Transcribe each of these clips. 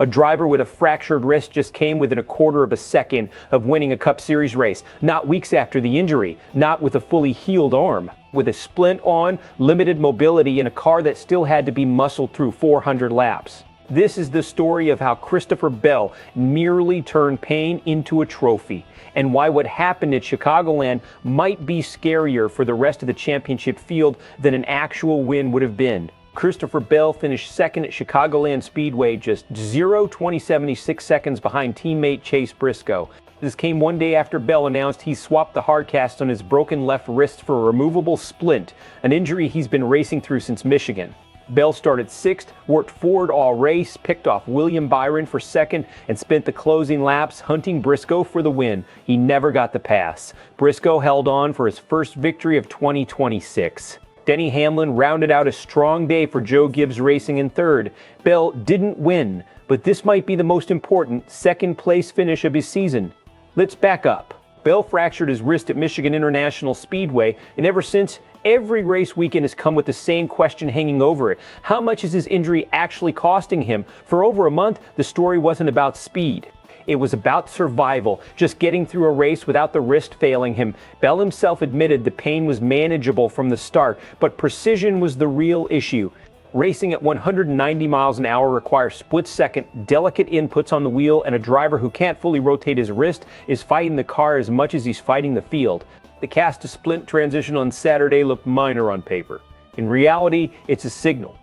A driver with a fractured wrist just came within a quarter of a second of winning a Cup Series race, not weeks after the injury, not with a fully healed arm, with a splint on, limited mobility, in a car that still had to be muscled through 400 laps. This is the story of how Christopher Bell nearly turned pain into a trophy, and why what happened at Chicagoland might be scarier for the rest of the championship field than an actual win would have been. Christopher Bell finished second at Chicagoland Speedway, just 0.2076 seconds behind teammate Chase Briscoe. This came one day after Bell announced he swapped the hard cast on his broken left wrist for a removable splint, an injury he's been racing through since Michigan. Bell started sixth, worked forward all race, picked off William Byron for second, and spent the closing laps hunting Briscoe for the win. He never got the pass. Briscoe held on for his first victory of 2026. Denny Hamlin rounded out a strong day for Joe Gibbs Racing in third. Bell didn't win, but this might be the most important second-place finish of his season. Let's back up. Bell fractured his wrist at Michigan International Speedway, and ever since, every race weekend has come with the same question hanging over it. How much is his injury actually costing him? For over a month, the story wasn't about speed. It was about survival, just getting through a race without the wrist failing him. Bell himself admitted the pain was manageable from the start, but precision was the real issue. Racing at 190 miles an hour requires split-second, delicate inputs on the wheel, and a driver who can't fully rotate his wrist is fighting the car as much as he's fighting the field. The Cast-to-Splint transition on Saturday looked minor on paper. In reality, it's a signal.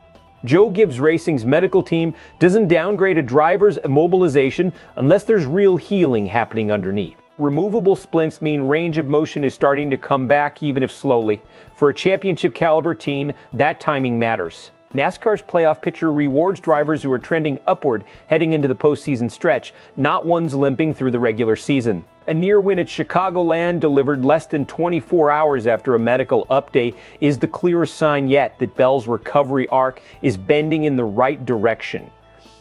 Joe Gibbs Racing's medical team doesn't downgrade a driver's immobilization unless there's real healing happening underneath. Removable splints mean range of motion is starting to come back, even if slowly. For a championship caliber team, that timing matters. NASCAR's playoff picture rewards drivers who are trending upward heading into the postseason stretch, not ones limping through the regular season. A near win at Chicagoland, delivered less than 24 hours after a medical update, is the clearest sign yet that Bell's recovery arc is bending in the right direction.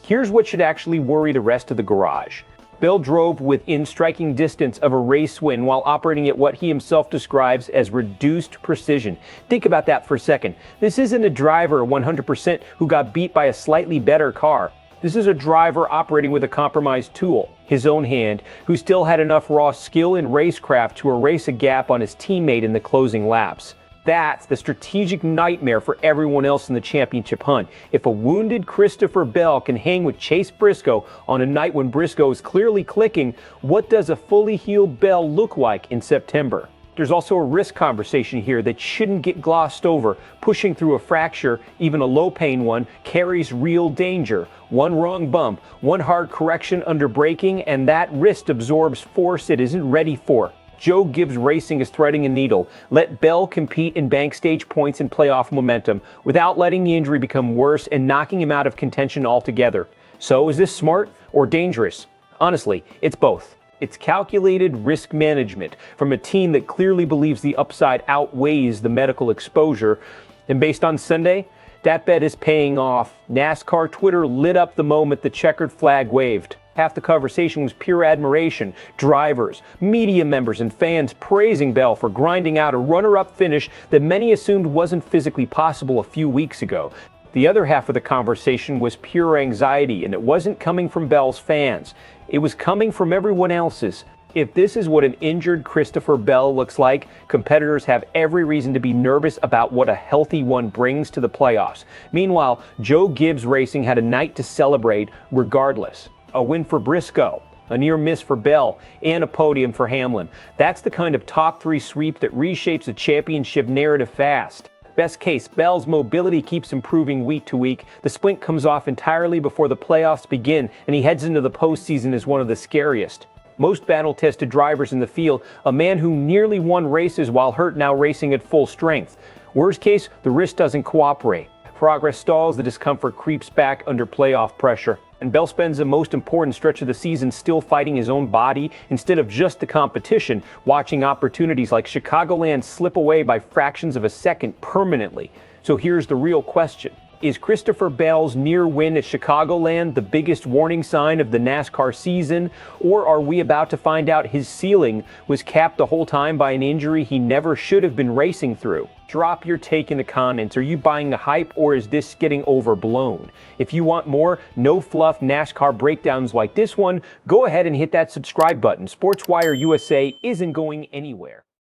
Here's what should actually worry the rest of the garage. Bell drove within striking distance of a race win while operating at what he himself describes as reduced precision. Think about that for a second. This isn't a driver 100% who got beat by a slightly better car. This is a driver operating with a compromised tool, his own hand, who still had enough raw skill and racecraft to erase a gap on his teammate in the closing laps. That's the strategic nightmare for everyone else in the championship hunt. If a wounded Christopher Bell can hang with Chase Briscoe on a night when Briscoe is clearly clicking, what does a fully healed Bell look like in September? There's also a risk conversation here that shouldn't get glossed over. Pushing through a fracture, even a low-pain one, carries real danger. One wrong bump, one hard correction under braking, and that wrist absorbs force it isn't ready for. Joe Gibbs Racing is threading a needle. Let Bell compete in bank stage points and playoff momentum without letting the injury become worse and knocking him out of contention altogether. So is this smart or dangerous? Honestly, it's both. It's calculated risk management from a team that clearly believes the upside outweighs the medical exposure. And based on Sunday, that bet is paying off. NASCAR Twitter lit up the moment the checkered flag waved. Half the conversation was pure admiration. Drivers, media members, and fans praising Bell for grinding out a runner-up finish that many assumed wasn't physically possible a few weeks ago. The other half of the conversation was pure anxiety, and it wasn't coming from Bell's fans. It was coming from everyone else's. If this is what an injured Christopher Bell looks like, competitors have every reason to be nervous about what a healthy one brings to the playoffs. Meanwhile, Joe Gibbs Racing had a night to celebrate regardless. A win for Briscoe, a near miss for Bell, and a podium for Hamlin. That's the kind of top three sweep that reshapes a championship narrative fast. Best case, Bell's mobility keeps improving week to week. The splint comes off entirely before the playoffs begin, and he heads into the postseason as one of the scariest. Most battle-tested drivers in the field, a man who nearly won races while hurt, now racing at full strength. Worst case, the wrist doesn't cooperate. Progress stalls, the discomfort creeps back under playoff pressure. And Bell spends the most important stretch of the season still fighting his own body instead of just the competition, watching opportunities like Chicagoland slip away by fractions of a second permanently. So here's the real question. Is Christopher Bell's near win at Chicagoland the biggest warning sign of the NASCAR season? Or are we about to find out his ceiling was capped the whole time by an injury he never should have been racing through? Drop your take in the comments. Are you buying the hype, or is this getting overblown? If you want more no-fluff NASCAR breakdowns like this one, go ahead and hit that subscribe button. SportsWire USA isn't going anywhere.